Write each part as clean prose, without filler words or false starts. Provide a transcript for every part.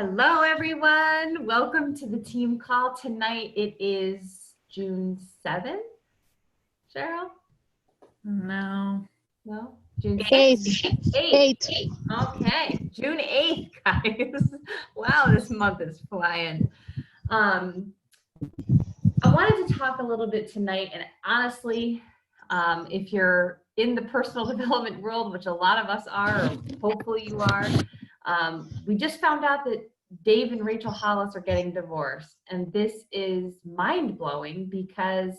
Hello, everyone. Welcome to the team call tonight. It is June 7th. Cheryl? No. No? June 8th. 6th? 8th. Okay. June 8th, guys. Wow, this month is flying. I wanted to talk a little bit tonight, and honestly, if you're in the personal development world, which a lot of us are, or hopefully you are, we just found out that Dave and Rachel Hollis are getting divorced. And this is mind-blowing because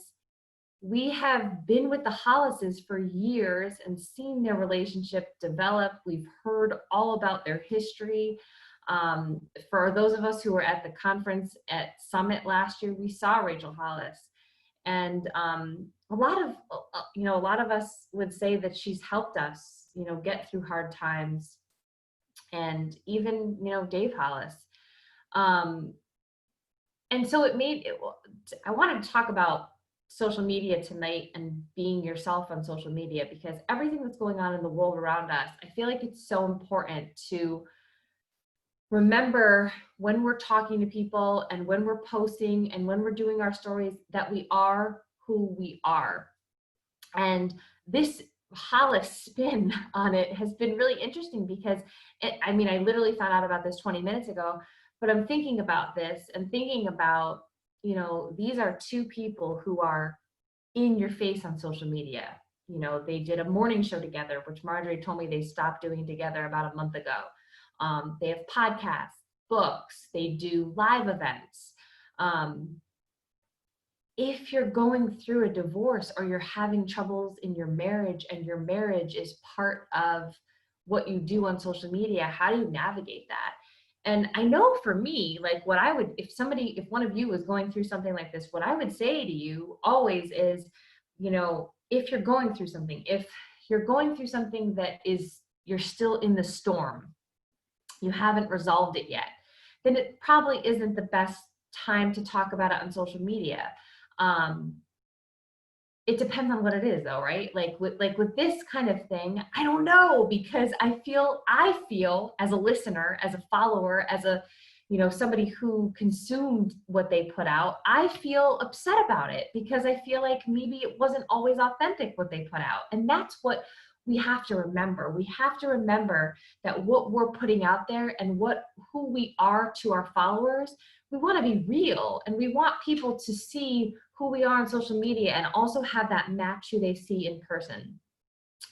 we have been with the Hollises for years and seen their relationship develop. We've heard all about their history. For those of us who were at the conference at Summit last year, we saw Rachel Hollis. And a lot of us would say that she's helped us, get through hard times. And even, Dave Hollis. And so I wanted to talk about social media tonight and being yourself on social media, because everything that's going on in the world around us, I feel like it's so important to remember when we're talking to people and when we're posting and when we're doing our stories that we are who we are. And this Hollis spin on it has been really interesting because I literally found out about this 20 minutes ago, but I'm thinking about this and thinking about, these are two people who are in your face on social media. They did a morning show together, which Marjorie told me they stopped doing together about a month ago. They have podcasts, books, they do live events. If you're going through a divorce or you're having troubles in your marriage and your marriage is part of what you do on social media, how do you navigate that? And I know for me, like if one of you was going through something like this, what I would say to you always is, if you're going through something that is, you're still in the storm, you haven't resolved it yet, then it probably isn't the best time to talk about it on social media. It depends on what it is though, right? Like with this kind of thing, I don't know, because I feel as a listener, as a follower, as a, somebody who consumed what they put out, I feel upset about it because I feel like maybe it wasn't always authentic what they put out. And that's what we have to remember. We have to remember that what we're putting out there and who we are to our followers, we want to be real, and we want people to see who we are on social media and also have that match who they see in person.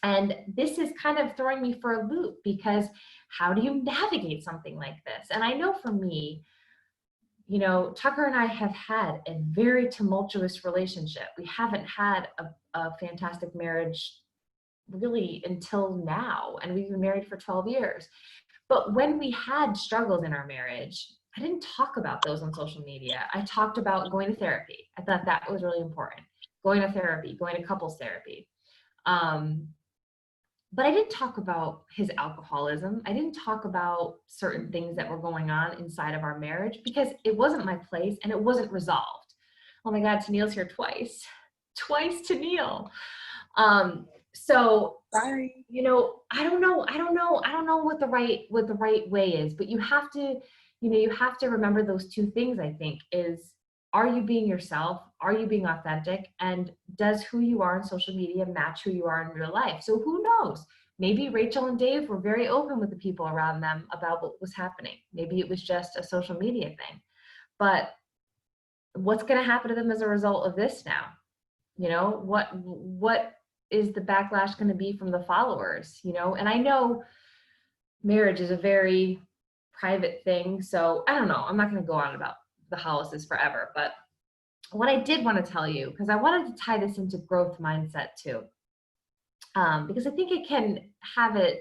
And this is kind of throwing me for a loop, because how do you navigate something like this? And I know for me, Tucker and I have had a very tumultuous relationship. We haven't had a fantastic marriage really until now, and we've been married for 12 years. But when we had struggles in our marriage, I didn't talk about those on social media. I talked about going to therapy. I thought that was really important. Going to therapy, going to couples therapy. But I didn't talk about his alcoholism. I didn't talk about certain things that were going on inside of our marriage because it wasn't my place and it wasn't resolved. Oh my God, Tennille's here twice. Twice, Tennille. So Sorry. I don't know what the right way is, but you have to remember those two things. I think is, are you being yourself? Are you being authentic? And does who you are on social media match who you are in real life? So who knows? Maybe Rachel and Dave were very open with the people around them about what was happening. Maybe it was just a social media thing, but what's going to happen to them as a result of this now? What is the backlash going to be from the followers? And I know marriage is a very private thing, so I don't know. I'm not going to go on about the Hollises forever, but what I did want to tell you, because I wanted to tie this into growth mindset too, because I think it can have an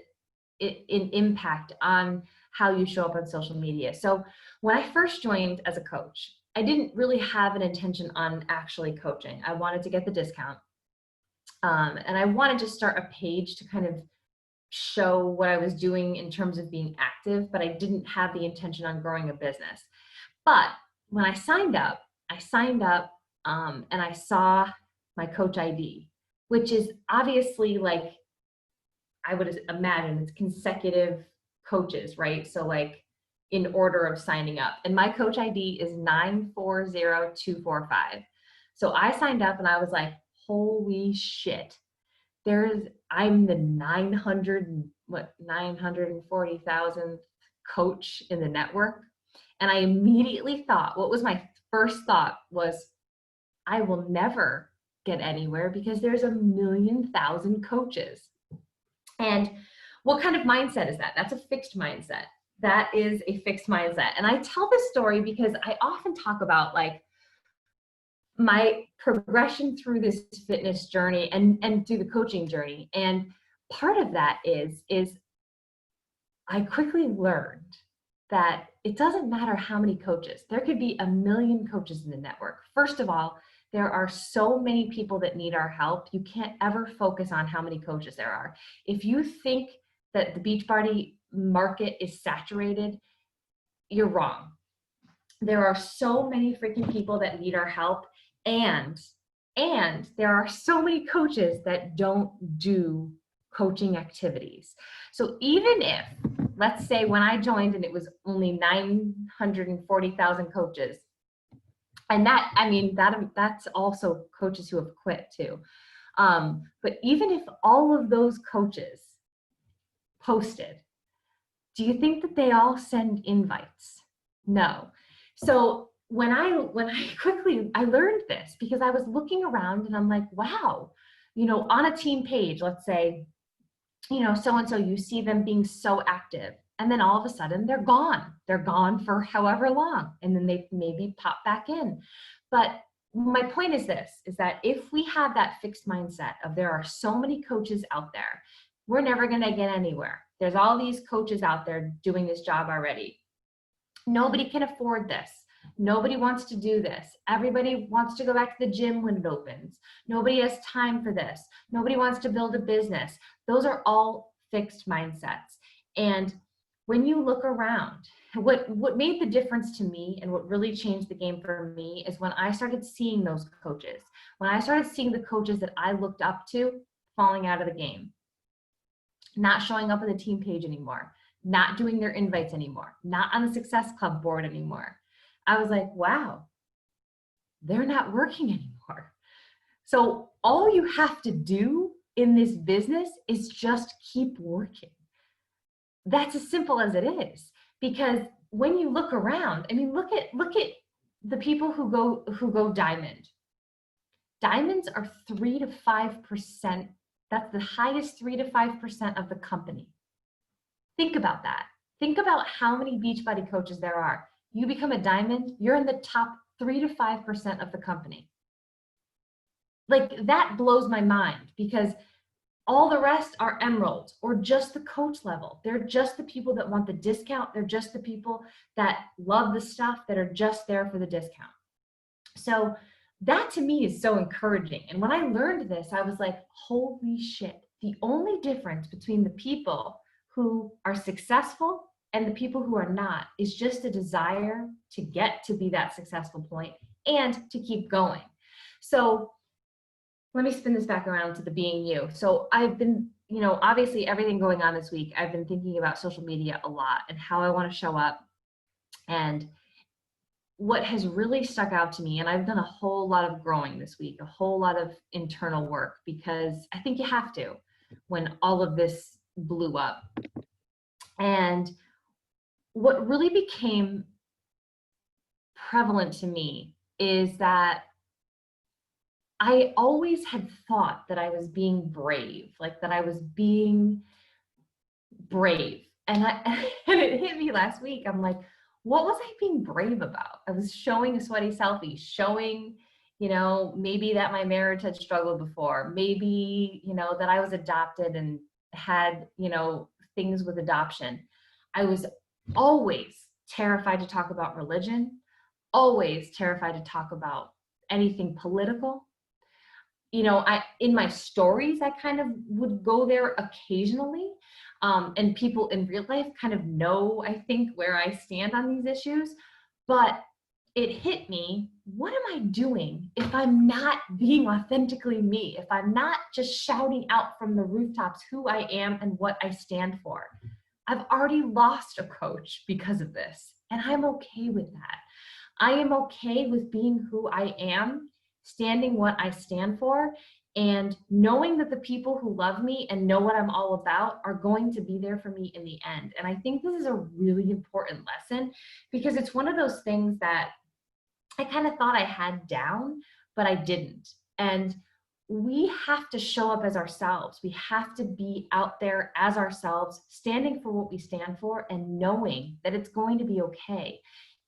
impact on how you show up on social media. So when I first joined as a coach, I didn't really have an intention on actually coaching. I wanted to get the discount. And I wanted to start a page to kind of show what I was doing in terms of being active, but I didn't have the intention on growing a business. But when I signed up, and I saw my coach ID, which is obviously, like, I would imagine it's consecutive coaches, right? So like in order of signing up. And my coach ID is 940245. So I signed up and I was like, holy shit. I'm the 940,000th coach in the network. And I immediately thought, what was my first thought was, I will never get anywhere because there's 1,000,000 coaches. And what kind of mindset is that? That's a fixed mindset. That is a fixed mindset. And I tell this story because I often talk about like my progression through this fitness journey and through the coaching journey. And part of that is I quickly learned that it doesn't matter how many coaches. There could be 1,000,000 coaches in the network. First of all, there are so many people that need our help. You can't ever focus on how many coaches there are. If you think that the Beachbody market is saturated, you're wrong. There are so many freaking people that need our help, and there are so many coaches that don't do coaching activities. So even if, let's say when I joined and it was only 940,000 coaches, and that's also coaches who have quit too. But even if all of those coaches posted, do you think that they all send invites? No. So when I learned this because I was looking around and I'm like, wow, on a team page, let's say, so-and-so, you see them being so active. And then all of a sudden they're gone. They're gone for however long. And then they maybe pop back in. But my point is this, is that if we have that fixed mindset of there are so many coaches out there, we're never going to get anywhere. There's all these coaches out there doing this job already. Nobody can afford this. Nobody wants to do this. Everybody wants to go back to the gym when it opens. Nobody has time for this. Nobody wants to build a business. Those are all fixed mindsets. And when you look around, what made the difference to me and what really changed the game for me is when I started seeing those coaches, when I started seeing the coaches that I looked up to falling out of the game, not showing up on the team page anymore, not doing their invites anymore, not on the Success Club board anymore. I was like, wow, they're not working anymore. So all you have to do in this business is just keep working. That's as simple as it is. Because when you look around, look at the people who go diamond. Diamonds are 3 to 5%. That's the highest 3 to 5% of the company. Think about that. Think about how many Beachbody coaches there are. You become a diamond, you're in the top 3 to 5% of the company. Like, that blows my mind because all the rest are emeralds or just the coach level. They're just the people that want the discount. They're just the people that love the stuff, that are just there for the discount. So that to me is so encouraging. And when I learned this, I was like, holy shit. The only difference between the people who are successful and the people who are not is just a desire to get to be that successful point and to keep going. So let me spin this back around to the being you. So I've been, obviously everything going on this week, I've been thinking about social media a lot and how I want to show up. And what has really stuck out to me, and I've done a whole lot of growing this week, a whole lot of internal work, because I think you have to when all of this blew up. And what really became prevalent to me is that I always had thought that I was being brave, like that I was being brave. And it hit me last week. I'm like, what was I being brave about? I was showing a sweaty selfie, showing, maybe that my marriage had struggled before, maybe, that I was adopted and had, things with adoption. I was always terrified to talk about religion, always terrified to talk about anything political. In my stories, I kind of would go there occasionally. And people in real life kind of know, I think, where I stand on these issues. But it hit me, what am I doing if I'm not being authentically me? If I'm not just shouting out from the rooftops who I am and what I stand for? I've already lost a coach because of this. And I'm okay with that. I am okay with being who I am, standing what I stand for, and knowing that the people who love me and know what I'm all about are going to be there for me in the end. And I think this is a really important lesson because it's one of those things that I kind of thought I had down, but I didn't. And we have to show up as ourselves. We have to be out there as ourselves, standing for what we stand for and knowing that it's going to be okay.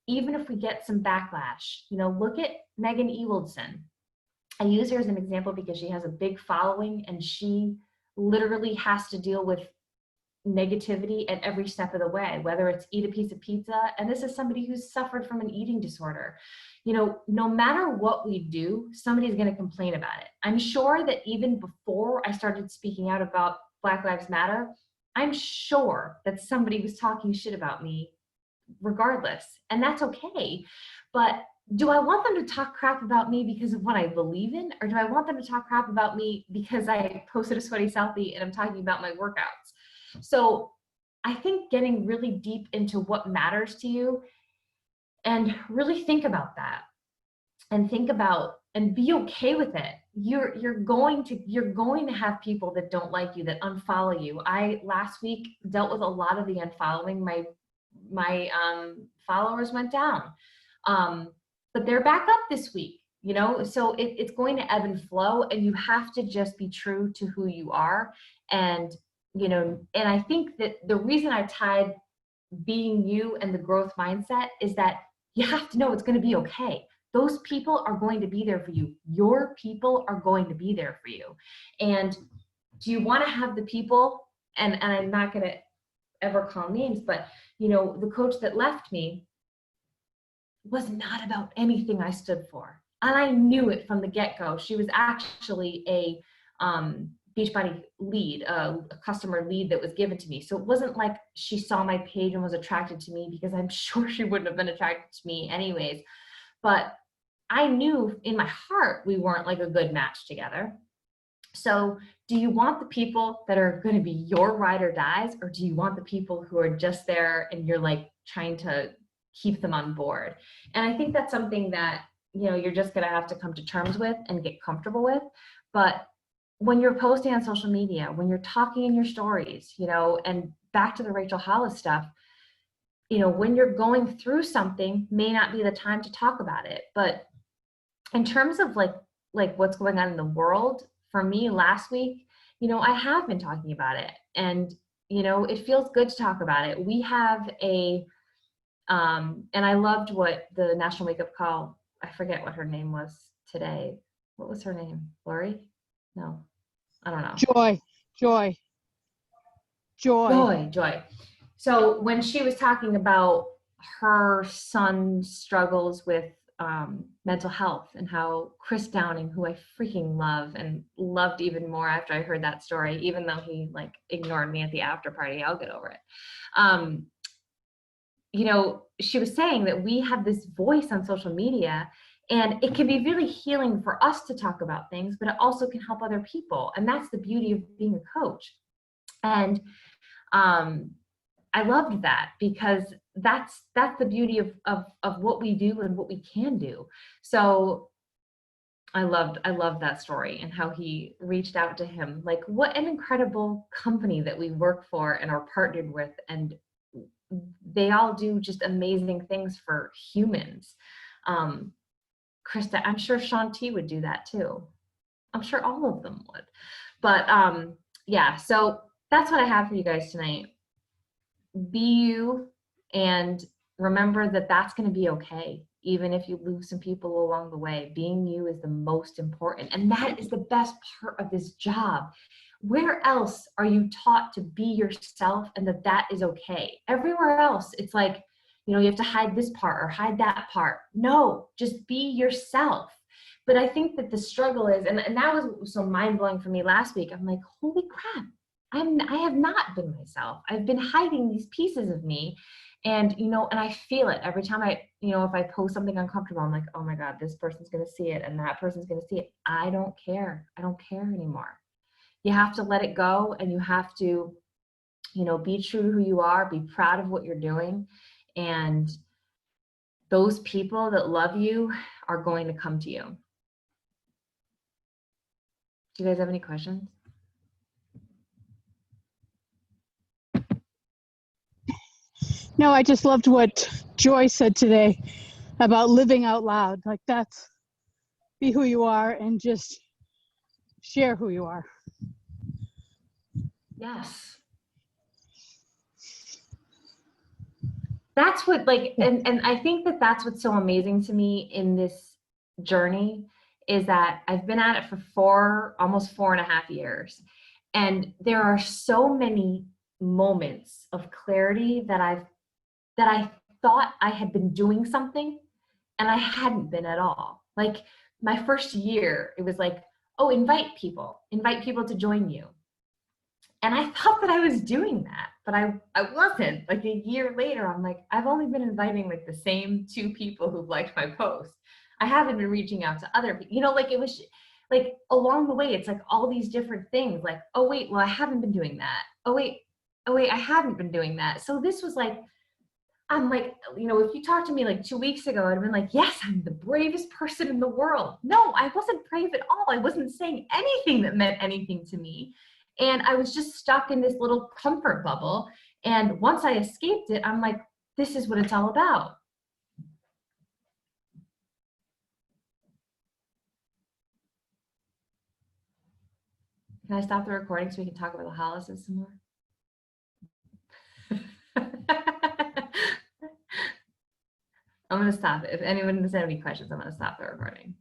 Even if we get some backlash, look at Megan Ewaldson. I use her as an example because she has a big following and she literally has to deal with negativity at every step of the way, whether it's eat a piece of pizza. And this is somebody who's suffered from an eating disorder. No matter what we do, somebody's going to complain about it. I'm sure that even before I started speaking out about Black Lives Matter, I'm sure that somebody was talking shit about me regardless. And that's okay. But do I want them to talk crap about me because of what I believe in? Or do I want them to talk crap about me because I posted a sweaty selfie and I'm talking about my workouts? So I think getting really deep into what matters to you and really think about that and think about and be okay with it. You're going to have people that don't like you, that unfollow you. I last week dealt with a lot of the unfollowing. My followers went down, but they're back up this week. So it's going to ebb and flow, and you have to just be true to who you are. And and I think that the reason I tied being you and the growth mindset is that you have to know it's going to be okay. Those people are going to be there for you. Your people are going to be there for you. And do you want to have the people, and I'm not going to ever call names, but the coach that left me was not about anything I stood for. And I knew it from the get-go. She was actually a Beachbody lead, a customer lead that was given to me. So it wasn't like she saw my page and was attracted to me, because I'm sure she wouldn't have been attracted to me anyways. But I knew in my heart we weren't like a good match together. So do you want the people that are going to be your ride or dies, or do you want the people who are just there and you're like trying to keep them on board? And I think that's something that, you're just going to have to come to terms with and get comfortable with. But when you're posting on social media, when you're talking in your stories, and back to the Rachel Hollis stuff, when you're going through something may not be the time to talk about it. But in terms of like what's going on in the world, for me last week, I have been talking about it, and it feels good to talk about it. We have a and I loved what the National Wake Up Call, I forget what her name was today. What was her name? Lori? No, I don't know. Joy. So when she was talking about her son's struggles with mental health, and how Chris Downing, who I freaking love and loved even more after I heard that story, even though he like ignored me at the after party, I'll get over it. She was saying that we have this voice on social media, and it can be really healing for us to talk about things, but it also can help other people. And that's the beauty of being a coach. And I loved that, because that's the beauty of what we do and what we can do. So I loved that story, and how he reached out to him. Like, what an incredible company that we work for and are partnered with, and they all do just amazing things for humans. Krista, I'm sure Shaun T would do that too. I'm sure all of them would. But yeah, so that's what I have for you guys tonight. Be you, and remember that that's going to be okay, even if you lose some people along the way. Being you is the most important, and that is the best part of this job. Where else are you taught to be yourself, and that is okay? Everywhere else, it's like, you have to hide this part or hide that part. No, just be yourself. But I think that the struggle is, and that was so mind-blowing for me last week. I'm like, holy crap, I have not been myself. I've been hiding these pieces of me. And, and I feel it every time if I post something uncomfortable, I'm like, oh my God, this person's going to see it, and that person's going to see it. I don't care. I don't care anymore. You have to let it go, and you have to you know, be true to who you are, be proud of what you're doing. And those people that love you are going to come to you. Do you guys have any questions? No, I just loved what Joy said today about living out loud. Like, that's be who you are and just share who you are. Yes. That's what, like, and I think that that's what's so amazing to me in this journey is that I've been at it for almost 4.5 years. And there are so many moments of clarity that I thought I had been doing something and I hadn't been at all. Like my first year, it was like, oh, invite people to join you. And I thought that I was doing that, but I wasn't. Like a year later, I'm like, I've only been inviting like the same 2 people who've liked my post. I haven't been reaching out to other people. You know, like it was like along the way, it's like all these different things like, oh wait, well, I haven't been doing that. Oh wait, I haven't been doing that. So this was like, I'm like, you know, if you talked to me like 2 weeks ago, I'd have been like, yes, I'm the bravest person in the world. No, I wasn't brave at all. I wasn't saying anything that meant anything to me. And I was just stuck in this little comfort bubble. And once I escaped it, I'm like, this is what it's all about. Can I stop the recording so we can talk about the Hollises some more? I'm going to stop. If anyone has any questions, I'm going to stop the recording.